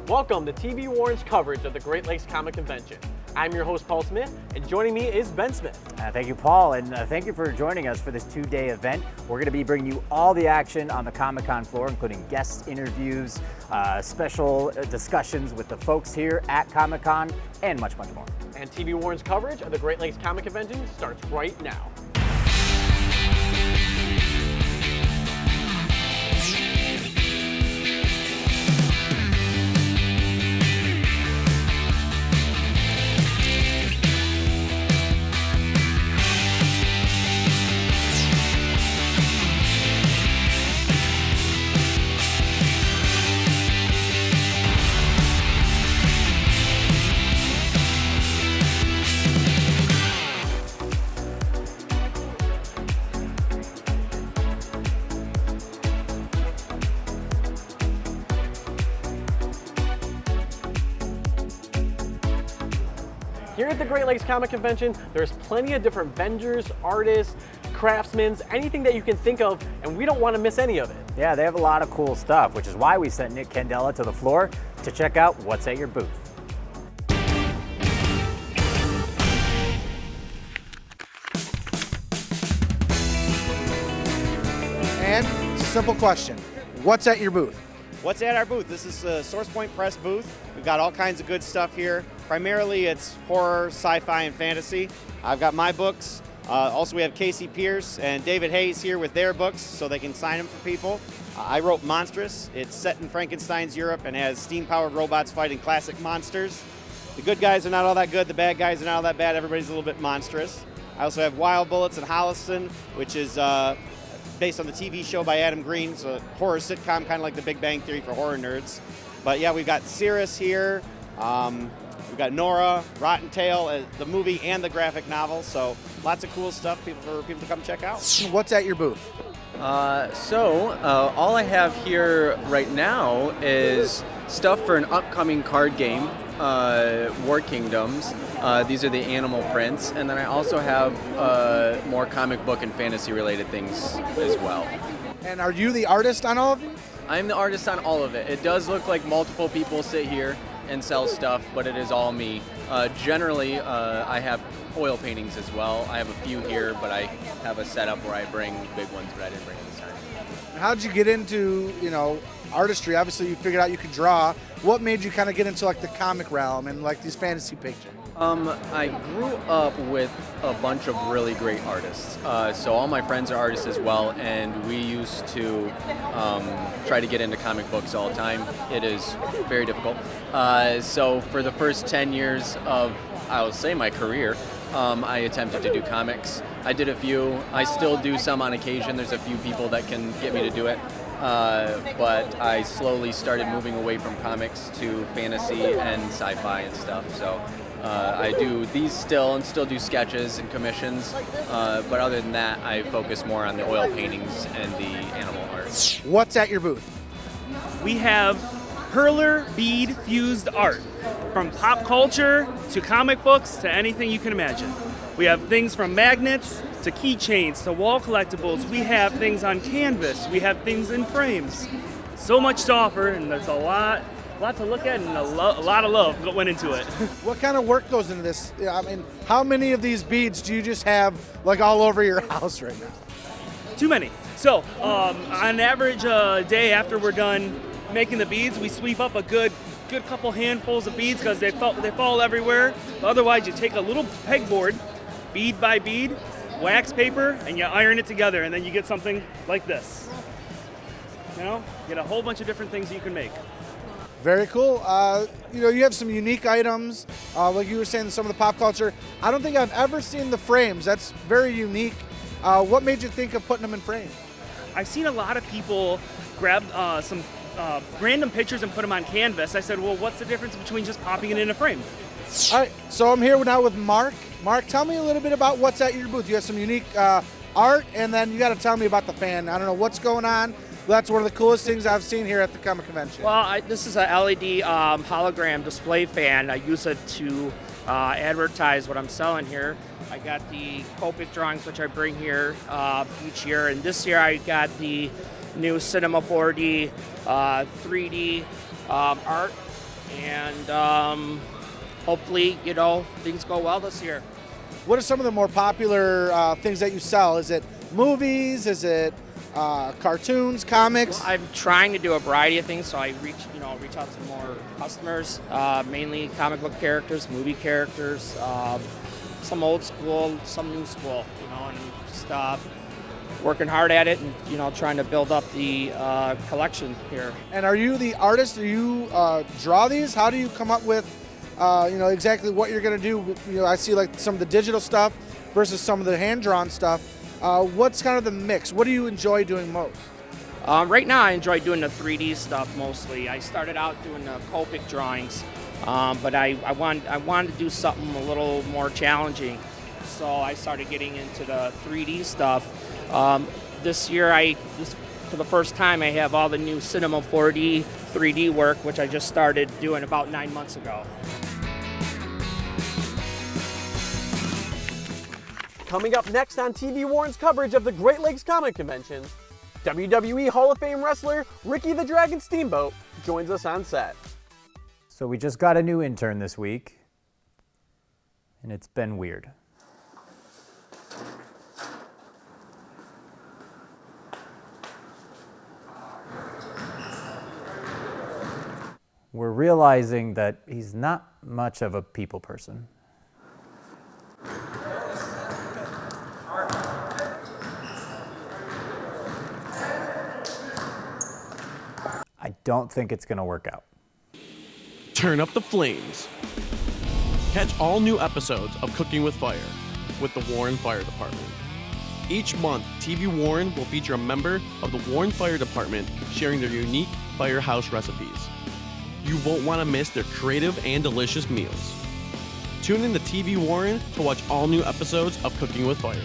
Welcome to TV Warren's coverage of the Great Lakes Comic Convention. I'm your host, Paul Smith, and joining me is Ben Smith. Thank you, Paul, and thank you for joining us for this two-day event. We're going to be bringing you all the action on the Comic-Con floor, including guest interviews, special discussions with the folks here at Comic-Con, and much, much more. And TV Warren's coverage of the Great Lakes Comic Convention starts right now. Here at the Great Lakes Comic Convention, there's plenty of different vendors, artists, craftsmen, anything that you can think of, and we don't want to miss any of it. Yeah, they have a lot of cool stuff, which is why we sent Nick Candela to the floor to check out what's at your booth. And it's a simple question. What's at your booth? What's at our booth? This is a Source Point Press booth. We've got all kinds of good stuff here. Primarily it's horror, sci-fi, and fantasy. I've got my books. Also we have Casey Pierce and David Hayes here with their books so they can sign them for people. I wrote Monstrous. It's set in Frankenstein's Europe and has steam-powered robots fighting classic monsters. The good guys are not all that good, the bad guys are not all that bad, everybody's a little bit monstrous. I also have Wild Bullets and Holliston, which is based on the TV show by Adam Green, so a horror sitcom, kind of like The Big Bang Theory for horror nerds. But yeah, we've got Cirrus here, we've got Nora, Rotten Tail, the movie and the graphic novel, so lots of cool stuff for people to come check out. What's at your booth? All I have here right now is stuff for an upcoming card game, War Kingdoms. These are the animal prints, and then I also have more comic book and fantasy related things as well. And are you the artist on all of them? I'm the artist on all of it. It does look like multiple people sit here and sell stuff, but it is all me. Generally, I have oil paintings as well. I have a few here, but I have a setup where I bring big ones, but I didn't bring it this time. How did you get into, artistry? Obviously you figured out you could draw. What made you kind of get into like the comic realm and like these fantasy pictures? I grew up with a bunch of really great artists. So all my friends are artists as well, and we used to try to get into comic books all the time. It is very difficult. So for the first 10 years of, I'll say, my career, I attempted to do comics. I did a few. I still do some on occasion. There's a few people that can get me to do it. But I slowly started moving away from comics to fantasy and sci-fi and stuff. So I do these still and still do sketches and commissions. But other than that, I focus more on the oil paintings and the animal art. What's at your booth? We have hurler bead fused art, from pop culture to comic books to anything you can imagine. We have things from magnets to keychains to wall collectibles. We have things on canvas. We have things in frames. So much to offer, and there's a lot to look at, and a lot of love that went into it. What kind of work goes into this? I mean, how many of these beads do you just have like all over your house right now? Too many. So on average, day after we're done making the beads, we sweep up a good couple handfuls of beads because they fall everywhere. Otherwise, you take a little pegboard, bead by bead, wax paper, and you iron it together, and then you get something like this. You get a whole bunch of different things you can make. Very cool. You have some unique items, like you were saying, some of the pop culture. I don't think I've ever seen the frames. That's very unique. What made you think of putting them in frames? I've seen a lot of people grab some random pictures and put them on canvas. I said, well, what's the difference between just popping it in a frame? All right, so I'm here now with Mark. Mark, tell me a little bit about what's at your booth. You have some unique art, and then you got to tell me about the fan. I don't know what's going on. That's one of the coolest things I've seen here at the Comic Convention. Well, this is a LED hologram display fan. I use it to advertise what I'm selling here. I got the Copic drawings, which I bring here each year, and this year I got the new Cinema 4D 3D art and hopefully, things go well this year. What are some of the more popular things that you sell? Is it movies? Is it cartoons, comics? Well, I'm trying to do a variety of things, so I reach out to more customers, mainly comic book characters, movie characters, some old school, some new school, and just working hard at it and, trying to build up the collection here. And are you the artist? Do you draw these? How do you come up with, exactly what you're going to do? I see like some of the digital stuff versus some of the hand-drawn stuff. What's kind of the mix? What do you enjoy doing most? Right now, I enjoy doing the 3D stuff mostly. I started out doing the Copic drawings, but I wanted to do something a little more challenging, so I started getting into the 3D stuff. This year, for the first time, I have all the new Cinema 4D 3D work, which I just started doing about 9 months ago. Coming up next on TV Warren's coverage of the Great Lakes Comic Convention, WWE Hall of Fame wrestler Ricky the Dragon Steamboat joins us on set. So we just got a new intern this week, and it's been weird. We're realizing that he's not much of a people person. I don't think it's going to work out. Turn up the flames. Catch all new episodes of Cooking with Fire with the Warren Fire Department. Each month, TV Warren will feature a member of the Warren Fire Department sharing their unique firehouse recipes. You won't want to miss their creative and delicious meals. Tune in to TV Warren to watch all new episodes of Cooking with Fire.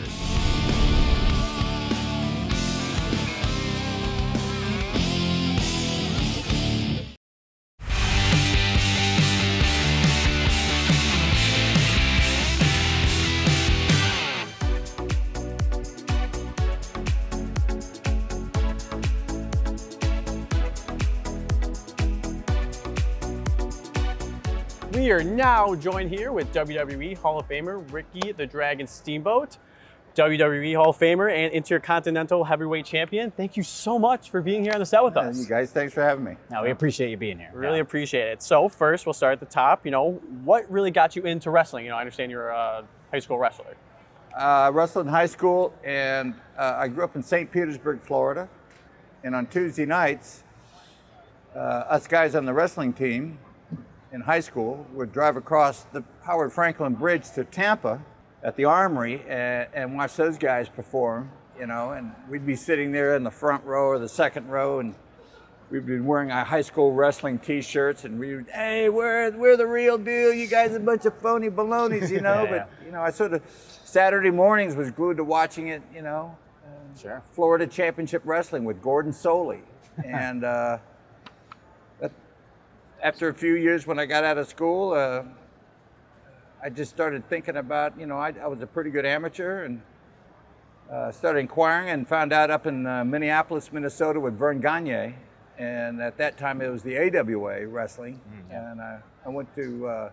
We are now joined here with WWE Hall of Famer Ricky the Dragon Steamboat, WWE Hall of Famer and Intercontinental Heavyweight Champion. Thank you so much for being here on the set with us. You guys, thanks for having me. No, we appreciate you being here. Really appreciate it. So first, we'll start at the top. What really got you into wrestling? I understand you're a high school wrestler. I wrestled in high school, and I grew up in St. Petersburg, Florida. And on Tuesday nights, us guys on the wrestling team in high school would drive across the Howard Franklin Bridge to Tampa at the Armory and watch those guys perform, and we'd be sitting there in the front row or the second row, and we'd be wearing our high school wrestling t-shirts, and we would, hey, we're the real deal, you guys are a bunch of phony balonies, Yeah. But, I sort of, Saturday mornings was glued to watching it, Sure. Florida Championship Wrestling with Gordon Soley. And after a few years when I got out of school, I just started thinking about, I was a pretty good amateur, and started inquiring and found out up in Minneapolis, Minnesota with Vern Gagne. And at that time it was the AWA wrestling. And I went to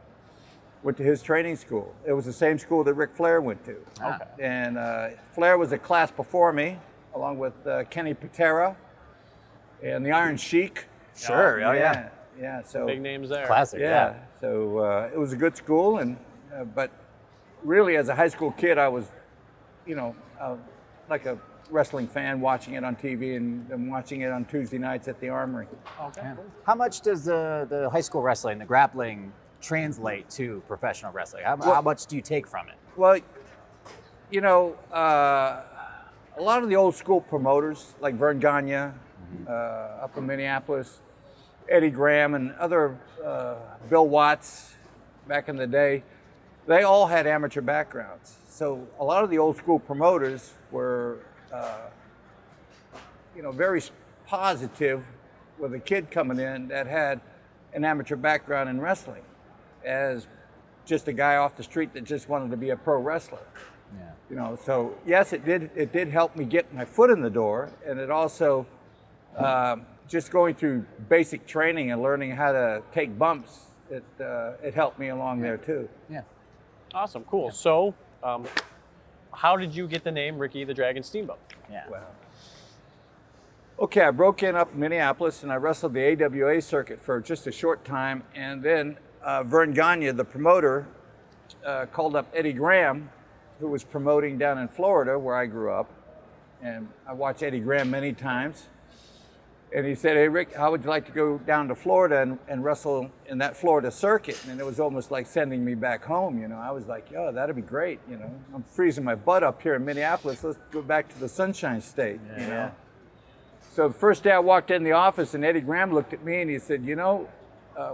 his training school. It was the same school that Ric Flair went to. Okay. And Flair was a class before me, along with Kenny Patera and the Iron Sheik. Sure, yeah. Yeah, so Big names there. Classic, yeah. So it was a good school, and but really as a high school kid, I was, like a wrestling fan, watching it on TV and watching it on Tuesday nights at the Armory. Okay. Yeah. How much does the high school wrestling, the grappling, translate to professional wrestling? How much do you take from it? Well, a lot of the old school promoters like Vern Gagne up in Minneapolis, Eddie Graham, and other Bill Watts back in the day, they all had amateur backgrounds. So a lot of the old school promoters were, very positive with a kid coming in that had an amateur background in wrestling, as just a guy off the street that just wanted to be a pro wrestler. Yeah. So yes, it did help me get my foot in the door, and it also just going through basic training and learning how to take bumps, it helped me along there too. Yeah. Awesome, cool. So, how did you get the name Ricky the Dragon Steamboat? Yeah. Wow. Okay, I broke in up in Minneapolis and I wrestled the AWA circuit for just a short time, and then Vern Gagne, the promoter, called up Eddie Graham, who was promoting down in Florida where I grew up, and I watched Eddie Graham many times. And he said, "Hey Rick, how would you like to go down to Florida and wrestle in that Florida circuit?" And it was almost like sending me back home, you know. I was like, "Yeah, that'd be great, you know. I'm freezing my butt up here in Minneapolis. Let's go back to the Sunshine State, you know." So the first day I walked in the office and Eddie Graham looked at me and he said, "You know,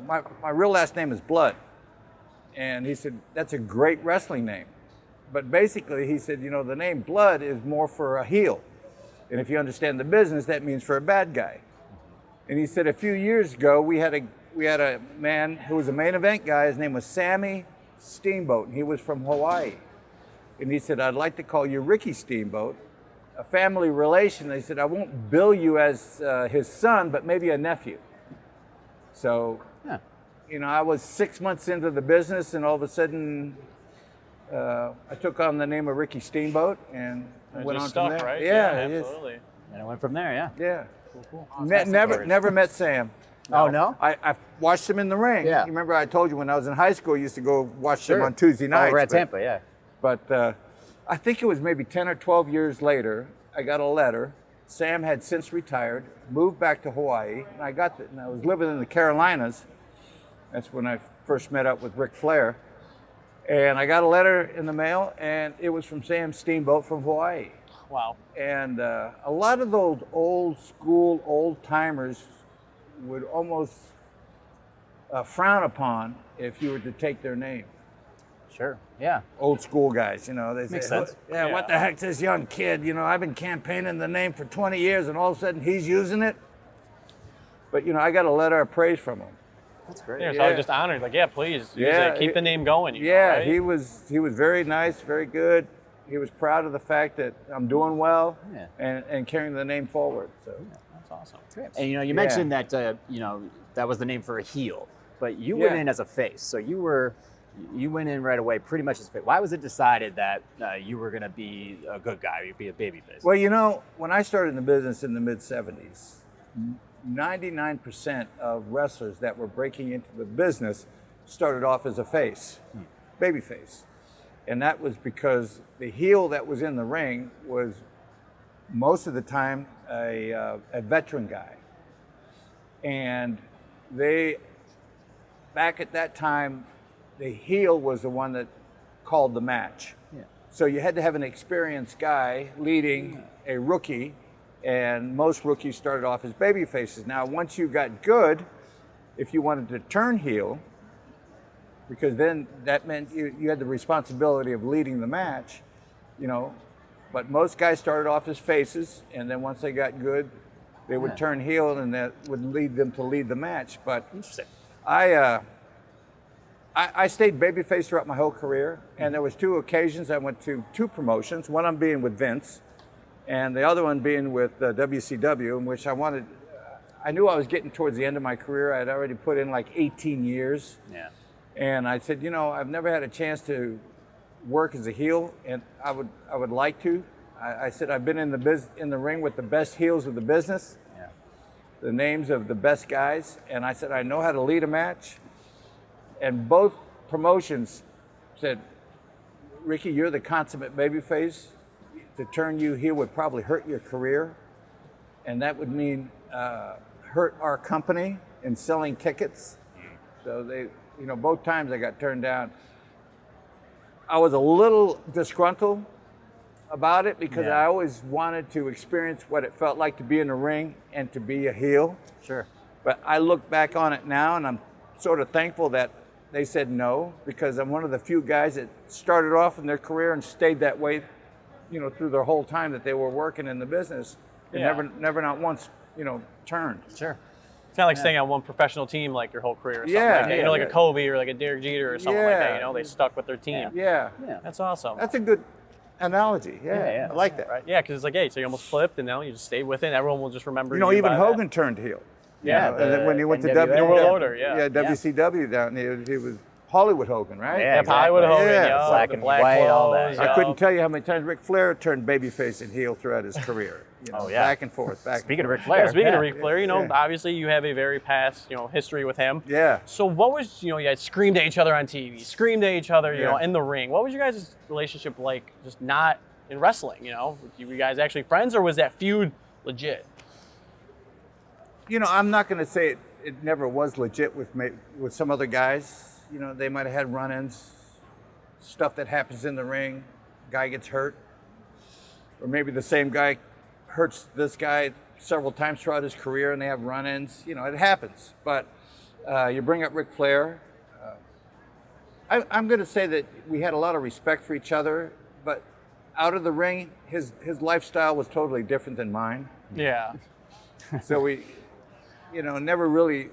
my real last name is Blood." And he said, "That's a great wrestling name. But basically," he said, "you know, the name Blood is more for a heel. And if you understand the business, that means for a bad guy." And he said, a few years ago, we had a man who was a main event guy. His name was Sammy Steamboat, and he was from Hawaii. And he said, "I'd like to call you Ricky Steamboat, a family relation." They said, "I won't bill you as his son, but maybe a nephew." So, you know, I was 6 months into the business, and all of a sudden, I took on the name of Ricky Steamboat, and went on stuck, from there. right? Yeah, absolutely. And it went from there, yeah. Yeah. Cool. Never met Sam. Oh, no? I watched him in the ring. Yeah. You remember I told you when I was in high school, I used to go watch him on Tuesday nights. Over at Tampa, yeah. But I think it was maybe 10 or 12 years later, I got a letter. Sam had since retired, moved back to Hawaii, and I was living in the Carolinas. That's when I first met up with Ric Flair. And I got a letter in the mail, and it was from Sam Steamboat from Hawaii. Wow. And a lot of those old school, old timers would almost frown upon if you were to take their name. Sure, yeah. Old school guys, you know, they Makes say, sense. Yeah, what the heck's this young kid? You know, I've been campaigning the name for 20 years and all of a sudden he's using it. But, you know, I got a letter of praise from him. That's great. Yeah, so I was just honored. Like, yeah, please, use Yeah, it. Keep the name going. You know, Yeah, right? he was very nice, very good. He was proud of the fact that I'm doing well and carrying the name forward. So That's awesome. And you know, you mentioned that you know, that was the name for a heel, but you went in as a face. So you went in right away, pretty much as a face. Why was it decided that you were going to be a good guy, you'd be a baby face? Well, you know, when I started in the business in the mid '70s, 99% of wrestlers that were breaking into the business started off as a face, baby face. And that was because the heel that was in the ring was most of the time a veteran guy. And back at that time, the heel was the one that called the match. Yeah. So you had to have an experienced guy leading a rookie, and most rookies started off as baby faces. Now, once you got good, if you wanted to turn heel, because then that meant you had the responsibility of leading the match, you know. But most guys started off as faces, and then once they got good, they would turn heel, and that would lead them to lead the match. But Interesting. I stayed babyface throughout my whole career, and there was 2 occasions I went to 2 promotions. One I'm being with Vince, and the other one being with WCW, in which I knew I was getting towards the end of my career. I had already put in like 18 years. Yeah. And I said, you know, I've never had a chance to work as a heel, and I would like to. I said, I've been in the ring with the best heels of the business, the names of the best guys, and I said, I know how to lead a match. And both promotions said, Ricky, you're the consummate babyface. To turn you heel would probably hurt your career, and that would mean hurt our company in selling tickets. So they, you know, both times I got turned down. I was a little disgruntled about it because I always wanted to experience what it felt like to be in the ring and to be a heel. Sure. But I look back on it now and I'm sort of thankful that they said no, because I'm one of the few guys that started off in their career and stayed that way, you know, through their whole time that they were working in the business, and never not once, you know, turned. Sure. It's kind of like staying on one professional team like your whole career or something like that. You know, like a Kobe or like a Derek Jeter or something like that. You know, they stuck with their team. Yeah. That's awesome. That's a good, analogy. Yeah, I like that. Right? Yeah, because it's like, hey, so you almost flipped, and now you just stayed with it. And everyone will just remember. You know, even by Hogan turned heel. Yeah, and then when he went to NWA. World Order, yeah. WCW down, he was Hollywood Hogan, right? Yeah, Hollywood Hogan, Yeah. yeah, Black the and black white, all clothes, that. I couldn't tell you how many times Ric Flair turned babyface and heel throughout his career. You know, Oh, yeah. back and forth. Speaking of Ric Flair. Yeah, speaking yeah. of Ric Flair, you know, Yeah. obviously you have a very past, history with him. Yeah. So what was, you guys screamed at each other on TV, screamed at each other, Yeah. in the ring. What was your guys' relationship like, just not in wrestling, Were you guys actually friends, or was that feud legit? You know, I'm not going to say it never was legit with some other guys. You know, they might have had run-ins, stuff that happens in the ring, guy gets hurt, or maybe the same guy hurts this guy several times throughout his career and they have run-ins. You know, it happens. But you bring up Ric Flair. I'm going to say that we had a lot of respect for each other, but out of the ring, his lifestyle was totally different than mine. Yeah. So we, never really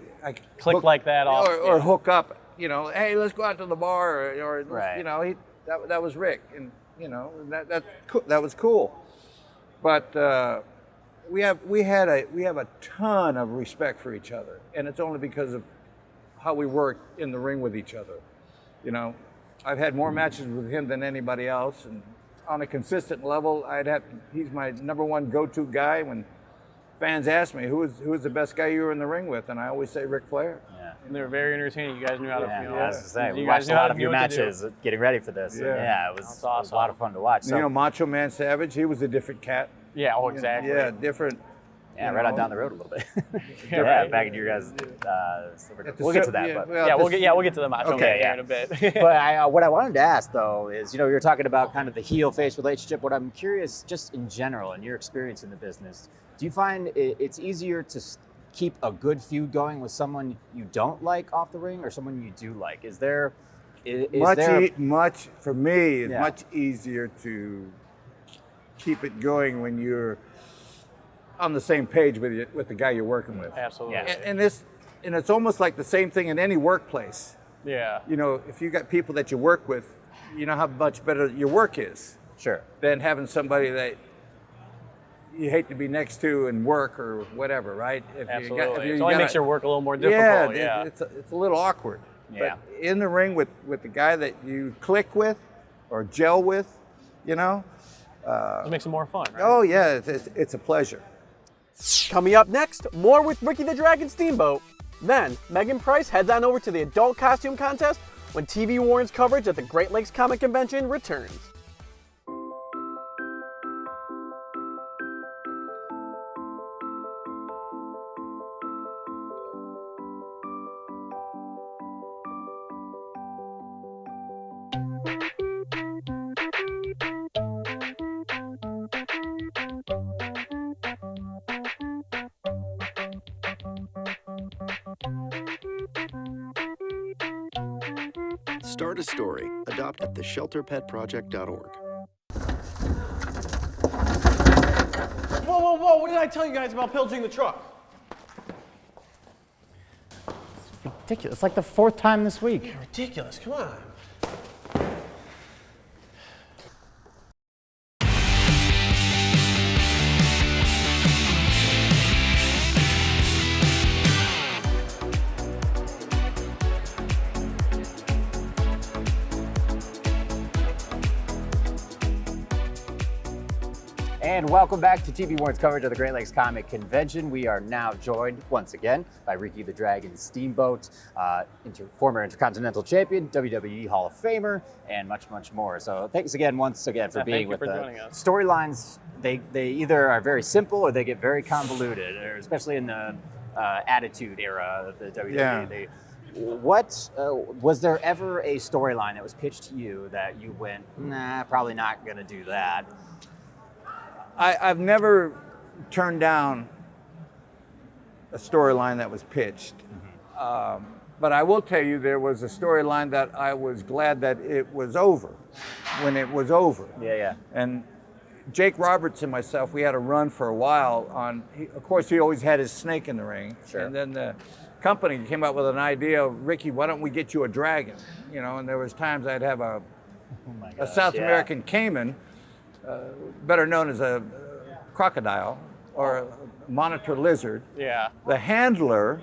Click like that off. or hook up. Hey, let's go out to the bar, or Right. that was Rick, and that was cool. But we have a ton of respect for each other, and it's only because of how we work in the ring with each other. I've had more matches with him than anybody else, and on a consistent level, he's my number one go-to guy when fans ask me who is the best guy you were in the ring with, and I always say Ric Flair. Yeah. And they were very entertaining. You guys knew how to, Yeah, I was gonna say, we you watched guys a knew how lot to of do your what to do. matches getting ready for this. And Yeah. it was That's a awesome. lot of fun to watch. So, Macho Man Savage, he was a different cat. Yeah, exactly. Yeah, different. yeah, right on down the road a little bit. Yeah, yeah, right. back into your guys. At the We'll get se- to that. yeah, but well, Yeah, at we'll the- get to the Macho Okay, Man here yeah. in a bit. but what I wanted to ask though is, you were talking about kind of the heel-face relationship. What I'm curious, just in general, in your experience in the business, do you find it's easier to keep a good feud going with someone you don't like off the ring, or someone you do like? Is there much for me? It's Yeah. much easier to keep it going when you're on the same page with the guy you're working with. Absolutely. Yeah. And it's almost like the same thing in any workplace. Yeah. If you got people that you work with, you know how much better your work is Sure. than having somebody that you hate to be next to and work or whatever, right? Absolutely. It only makes your work a little more difficult. Yeah, Yeah. it's a little awkward. Yeah. But in the ring with the guy that you click with or gel with, It makes it more fun, right? oh yeah, it's a pleasure. Coming up next, more with Ricky the Dragon Steamboat. Then, Megan Price heads on over to the adult costume contest when TV Warren's coverage at the Great Lakes Comic Convention returns. Start a story. Adopt at theshelterpetproject.org. Whoa, whoa, whoa, what did I tell you guys about pillaging the truck? Ridiculous. It's like the fourth time this week. Ridiculous, come on. And welcome back to TV Warren's coverage of the Great Lakes Comic Convention. We are now joined once again by Ricky the Dragon Steamboat, former Intercontinental Champion, WWE Hall of Famer, and much, much more. So thanks again, once again, for being with us. joining us. Storylines, they either are very simple or they get very convoluted, or especially in the Attitude Era of the WWE. Yeah. What was there ever a storyline that was pitched to you that you went, nah, probably not going to do that? I've never turned down a storyline that was pitched. But I will tell you, there was a storyline that I was glad that it was over, when it was over. Yeah. And Jake Roberts and myself, we had a run for a while on, of course, he always had his snake in the ring. Sure. And then the company came up with an idea of, Ricky, why don't we get you a dragon? And there was times I'd have a South American caiman, better known as a crocodile or a monitor lizard. Yeah. The handler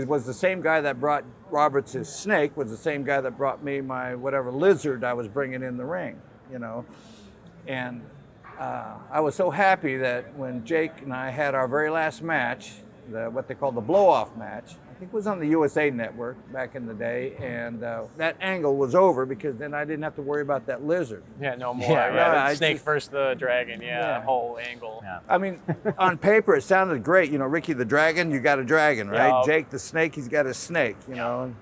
was the same guy that brought Roberts his snake, was the same guy that brought me my whatever lizard I was bringing in the ring, you know. And I was so happy that when Jake and I had our very last match, what they call the blow-off match, I think it was on the USA Network back in the day, and that angle was over because then I didn't have to worry about that lizard. Yeah, no more. Yeah, Yeah, right. snake versus the dragon. Yeah, Yeah. that whole angle. Yeah. I mean, on paper, it sounded great. You know, Ricky the Dragon, you got a dragon, right? Yeah. Jake the Snake, he's got a snake, you know.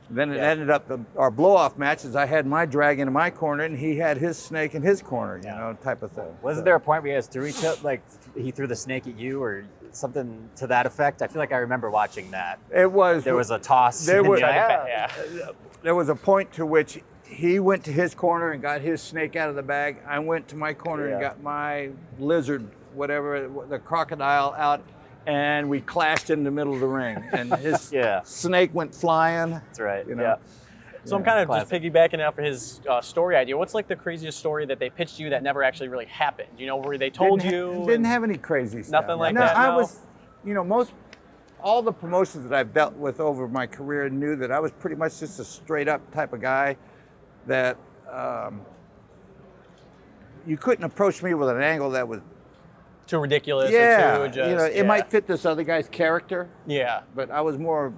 And then it ended up, our blow-off matches, I had my dragon in my corner, and he had his snake in his corner, you know, type of thing. Wasn't there a point where you guys threw each other, like he threw the snake at you or something to that effect? I feel like I remember watching that. It was. There was a toss. There and was- you're like, Yeah. There was a point to which he went to his corner and got his snake out of the bag. I went to my corner and got my lizard, whatever, the crocodile out, and we clashed in the middle of the ring. And his Yeah. snake went flying. That's right. You know? Yeah. So I'm kind of just piggybacking out for his story idea. What's like the craziest story that they pitched you that never actually really happened? You know, where they told Didn't you? have any crazy stuff. Nothing like no, that, I no? was, you know, all the promotions that I've dealt with over my career knew that I was pretty much just a straight up type of guy that you couldn't approach me with an angle that was Too ridiculous yeah, or too just, you know, it might fit this other guy's character, Yeah. but I was more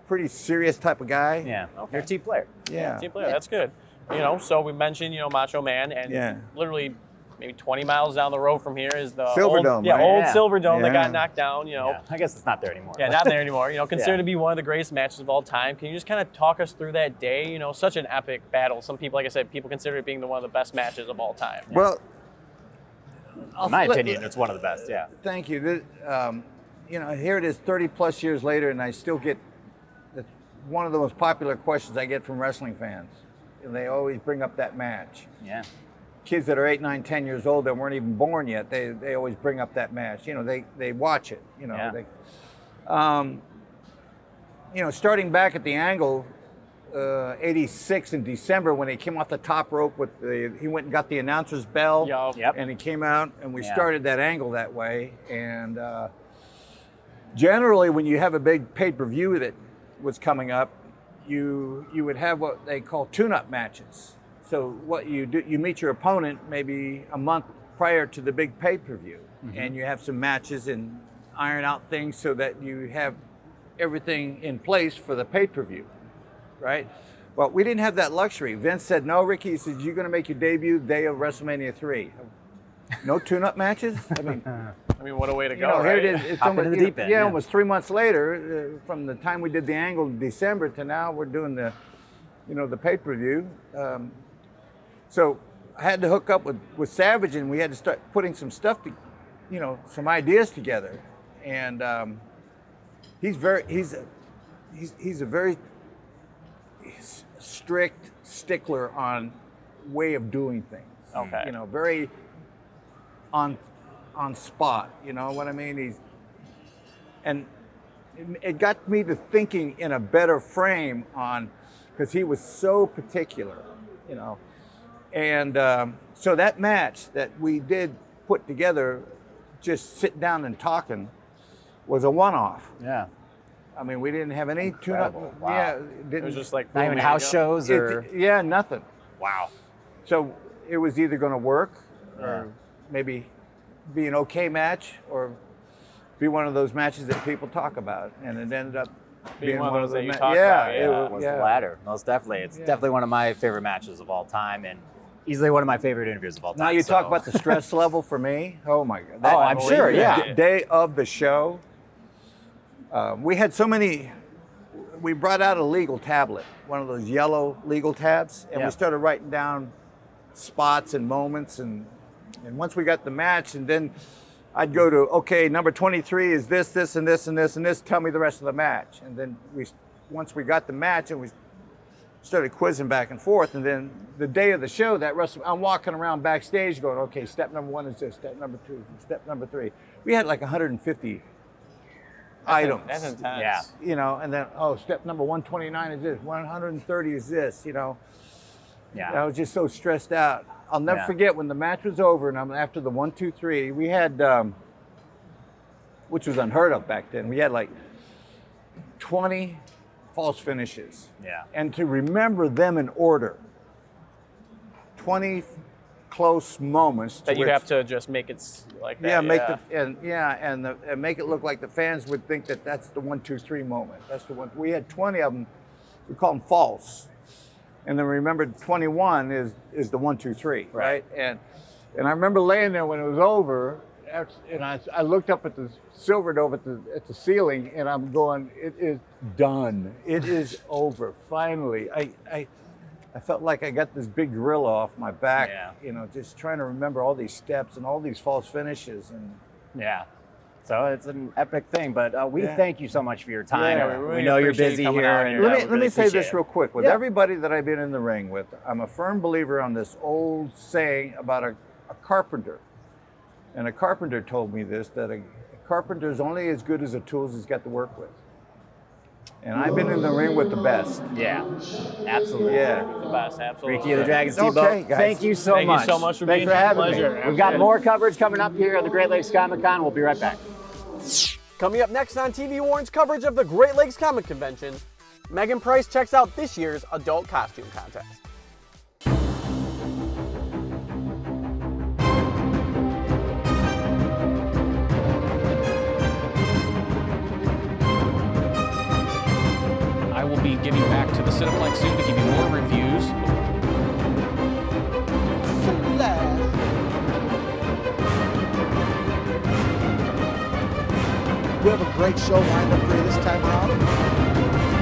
pretty serious type of guy. Yeah. You're a team player. Yeah. Team player, that's good. You know, so we mentioned, you know, Macho Man, and Yeah. literally maybe 20 miles down the road from here is the Silverdome, old, yeah, right? old Yeah. Silverdome that Yeah. got knocked down, you know. Yeah. I guess it's not there anymore. Yeah, not there anymore. You know, considered Yeah. to be one of the greatest matches of all time. Can you just kind of talk us through that day? You know, such an epic battle. Some people, like I said, people consider it being one of the best matches of all time. Well, In my opinion, it's one of the best. Yeah. Thank you. You know, here it is 30 plus years later, and I still get one of the most popular questions I get from wrestling fans. And they always bring up that match. Yeah. Kids that are 8, 9, 10 years old that weren't even born yet, they always bring up that match. You know, they watch it. You know, Yeah. you know, starting back at the angle, 86 in December when he came off the top rope he went and got the announcer's bell, Yep. and he came out, and we Yeah. started that angle that way. And generally, when you have a big pay-per-view that was coming up, you would have what they call tune-up matches. So what you do, you meet your opponent maybe a month prior to the big pay-per-view, and you have some matches and iron out things so that you have everything in place for the pay-per-view, right? Well, we didn't have that luxury. Vince said, no, Ricky, he said, you're going to make your debut day of WrestleMania 3. No tune-up matches? I mean, what a way to you go, know, right? here it is. It's Hop almost, into the you know, deep end, yeah, yeah. almost 3 months later, from the time we did the angle in December to now, we're doing the, you know, the pay-per-view. So I had to hook up with Savage, and we had to start putting some stuff, you know, some ideas together. And he's a very strict stickler on way of doing things. Okay. You know, very on spot. You know what I mean? It got me to thinking in a better frame because he was so particular. You know, and so that match that we did put together, just sitting down and talking, was a one-off. Yeah. I mean, we didn't have any tune-up. Incredible. Wow. Yeah, It was just like Not even boom, house there you go. shows or. yeah, nothing. Wow. So it was either going to work, or maybe be an okay match, or be one of those matches that people talk about, and it ended up being one of those that you ma- talk yeah, about, it yeah. was- Was yeah. the latter, most definitely. It's definitely one of my favorite matches of all time, and easily one of my favorite interviews of all time. Now you talk so- about the stress level for me. Oh my God! Oh, I'm sure, yeah. Day of the show, we had so many. We brought out a legal tablet, one of those yellow legal tabs, and Yeah. we started writing down spots and moments, and once we got the match, and then I'd go to, okay, number 23 is this, this, and this, and this, and this. Tell me the rest of the match, and then once we got the match, and we started quizzing back and forth, and then the day of the show, I'm walking around backstage going, okay, step number 1 is this, step number 2, step number 3. We had like 150 items. That's intense. Yeah. You know, and then, step number 129 is this, 130 is this, you know. Yeah. I was just so stressed out. I'll never Yeah. forget when the match was over, and after the 1, 2, 3, we had, which was unheard of back then. We had like 20 false finishes. Yeah. And to remember them in order, 20 close moments That you which- have to just make it like that. yeah, and make it look like the fans would think that that's the 1, 2, 3 moment. That's the one. We had 20 of them. We call them false, and then remember 21 is the 1, 2, 3, right? And I remember laying there when it was over, and I looked up at the silver dome at the ceiling, and I'm going, it is done. It is over. Finally, I felt like I got this big gorilla off my back, you know, just trying to remember all these steps and all these false finishes. And Yeah. So it's an epic thing, but we Yeah. thank you so much for your time. Yeah, we really know you're appreciate busy you coming here. out And here. let we me really say appreciate this it. real quick. With everybody that I've been in the ring with, I'm a firm believer on this old saying about a carpenter. And a carpenter told me this, that a carpenter is only as good as the tools he's got to work with. And I've been in the ring with the best. Yeah, absolutely. Yeah. The best, absolutely. Ricky the Dragon Steamboat, Okay, guys. thank you so Thank much. you so much for Thanks being for here. having Pleasure. me. We've got more coverage coming up here at the Great Lakes Comic Con. We'll be right back. Coming up next on TV Warren's coverage of the Great Lakes Comic Convention, Megan Price checks out this year's adult costume contest. I will be getting back to the Cineplex soon to give you more reviews. We have a great show lined up for you this time around.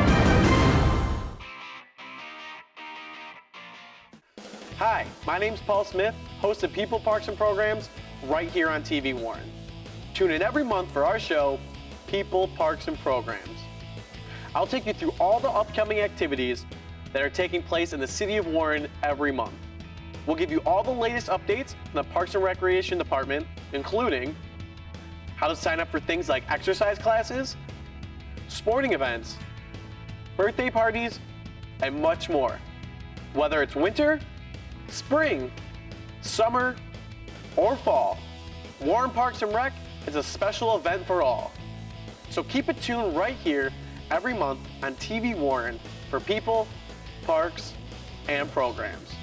Hi, my name's Paul Smith, host of People, Parks, and Programs, right here on TV Warren. Tune in every month for our show, People, Parks, and Programs. I'll take you through all the upcoming activities that are taking place in the city of Warren every month. We'll give you all the latest updates from the Parks and Recreation Department, including how to sign up for things like exercise classes, sporting events, birthday parties, and much more. Whether it's winter, spring, summer, or fall, Warren Parks and Rec is a special event for all. So keep it tuned right here every month on TV Warren for People, Parks, and Programs.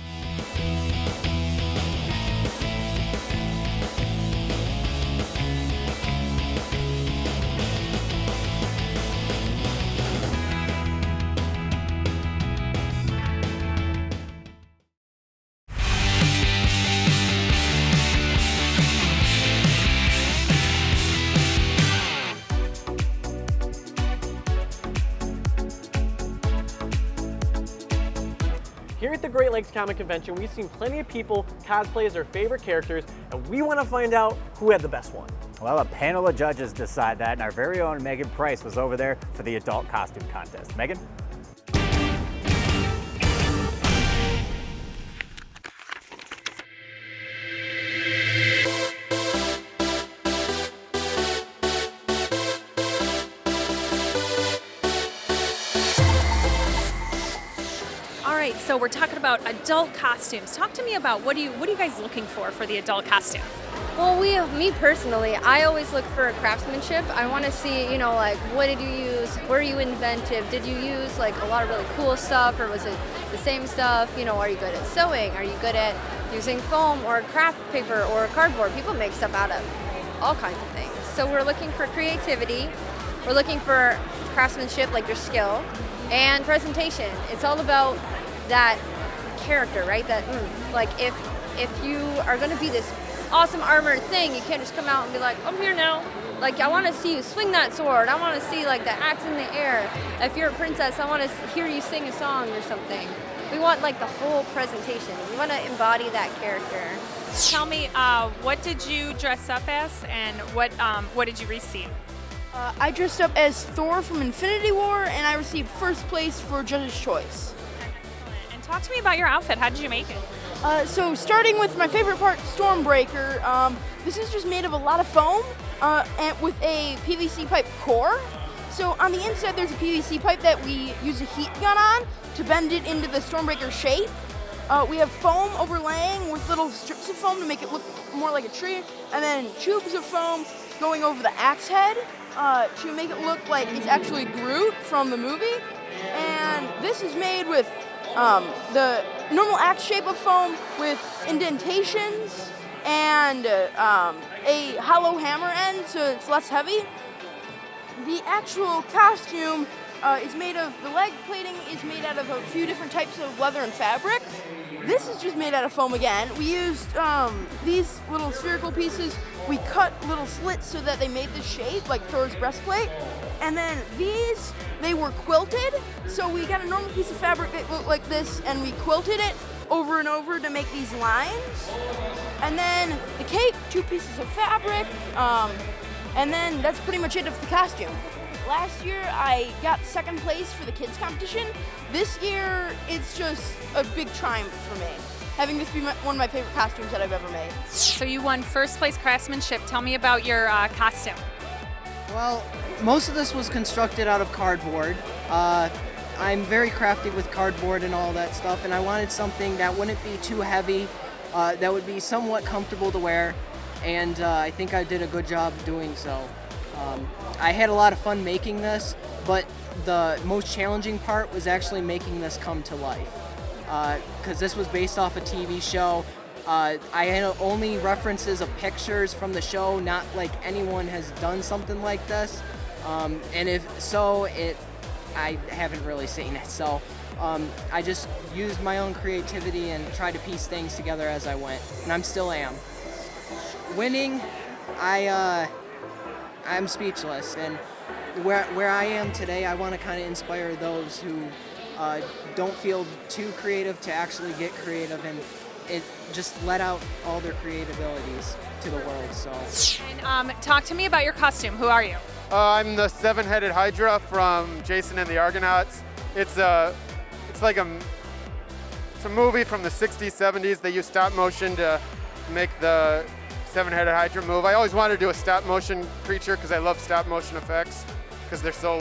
Here at the Great Lakes Comic Convention, we've seen plenty of people cosplay as their favorite characters, and we want to find out who had the best one. Well, a panel of judges decide that, and our very own Megan Price was over there for the adult costume contest. Megan? So we're talking about adult costumes. Talk to me about what are you guys looking for the adult costume? Well, me personally, I always look for craftsmanship. I want to see, you know, like, what did you use? Were you inventive? Did you use like a lot of really cool stuff, or was it the same stuff? You know, are you good at sewing? Are you good at using foam or craft paper or cardboard? People make stuff out of all kinds of things. So we're looking for creativity. We're looking for craftsmanship, like your skill, and presentation. It's all about that character, right? That like if you are going to be this awesome armored thing, you can't just come out and be like, I'm here now. Like, I want to see you swing that sword. I want to see like the axe in the air. If you're a princess, I want to hear you sing a song or something. We want like the whole presentation. We want to embody that character. Tell me, what did you dress up as, and what did you receive? I dressed up as Thor from Infinity War, and I received first place for Judge's Choice. And talk to me about your outfit. How did you make it? So starting with my favorite part, Stormbreaker. This is just made of a lot of foam and with a PVC pipe core. So on the inside there's a PVC pipe that we use a heat gun on to bend it into the Stormbreaker shape. We have foam overlaying with little strips of foam to make it look more like a tree, and then tubes of foam going over the axe head to make it look like it's actually Groot from the movie. And this is made with the normal axe shape of foam with indentations and a hollow hammer end so it's less heavy. The actual costume is made of, the leg plating is made out of a few different types of leather and fabric. This is just made out of foam again. We used these little spherical pieces. We cut little slits so that they made this shape, like Thor's breastplate. And then these, they were quilted. So we got a normal piece of fabric that looked like this, and we quilted it over and over to make these lines. And then the cape, 2 pieces of fabric, and then that's pretty much it of the costume. Last year, I got 2nd place for the kids competition. This year, it's just a big triumph for me, having this be one of my favorite costumes that I've ever made. So you won 1st place craftsmanship. Tell me about your costume. Well, most of this was constructed out of cardboard. I'm very crafty with cardboard and all that stuff, and I wanted something that wouldn't be too heavy, that would be somewhat comfortable to wear, and I think I did a good job doing so. I had a lot of fun making this, but the most challenging part was actually making this come to life, because this was based off a TV show. I had only references of pictures from the show, not like anyone has done something like this, and if so, I haven't really seen it. So I just used my own creativity and tried to piece things together as I went, and I still am. Winning, I'm speechless, and where I am today, I want to kind of inspire those who don't feel too creative to actually get creative and just let out all their creative abilities to the world. So. And talk to me about your costume. Who are you? I'm the 7-headed Hydra from Jason and the Argonauts. It's a movie from the 60s, 70s. They used stop motion to make the 7-headed Hydra move. I always wanted to do a stop motion creature because I love stop motion effects because they're so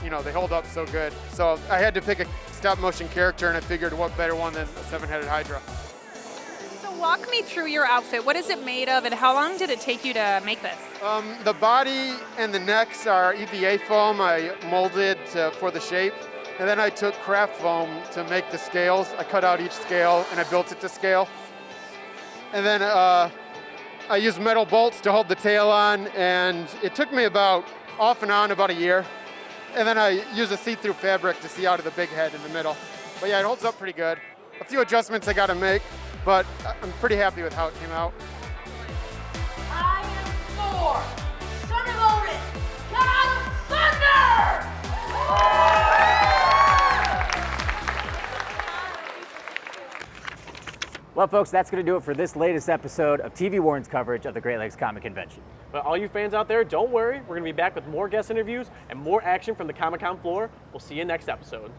they hold up so good. So I had to pick a stop motion character, and I figured what better one than a 7-headed Hydra. So walk me through your outfit. What is it made of, and how long did it take you to make this? The body and the necks are EVA foam. I molded for the shape. And then I took craft foam to make the scales. I cut out each scale and I built it to scale. And then I used metal bolts to hold the tail on, and it took me about off and on about a year. And then I used a see-through fabric to see out of the big head in the middle. But yeah, it holds up pretty good. A few adjustments I gotta make, but I'm pretty happy with how it came out. I am Thor, son of Odin, god of thunder! Well, folks, that's going to do it for this latest episode of TV Warren's coverage of the Great Lakes Comic Convention. But all you fans out there, don't worry. We're going to be back with more guest interviews and more action from the Comic-Con floor. We'll see you next episode.